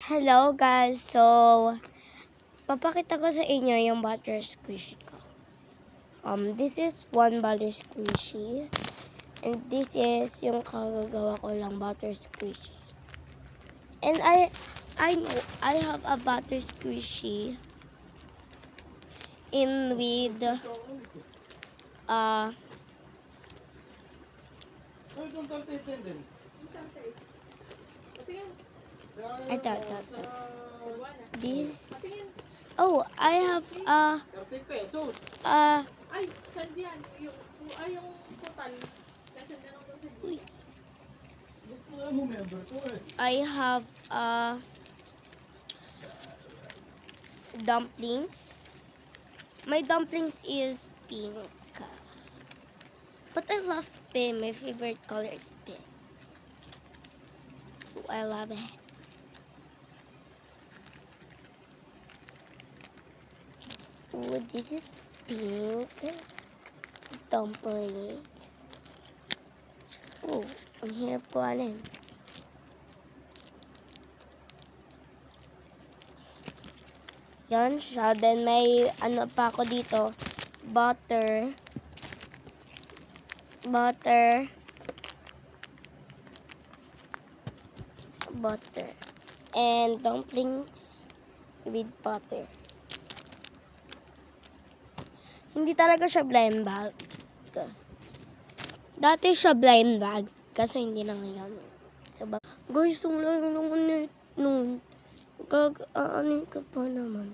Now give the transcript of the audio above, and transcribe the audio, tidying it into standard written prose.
Hello guys, so papakita ko sa inyo yung butter squishy ko. This is one butter squishy and this is yung kagagawa ko lang butter squishy. And I know I have a butter squishy in with ito. This. Oh, I have Ay, saan yan? Yung total. Kasi meron ko sa uy. I have dumplings. My dumplings is pink. But I love pink. My favorite color is pink. So I love it. Oh, this is pink dumplings. Oh, ang hirap kuhanin. Yan siya. Then may ano pa ako dito. Butter. And dumplings with butter. Hindi talaga siya blind bag. Dati siya blind bag. Kaso hindi na ngayon. So, guys, wala naman nun. Gag-aanin ka pa naman.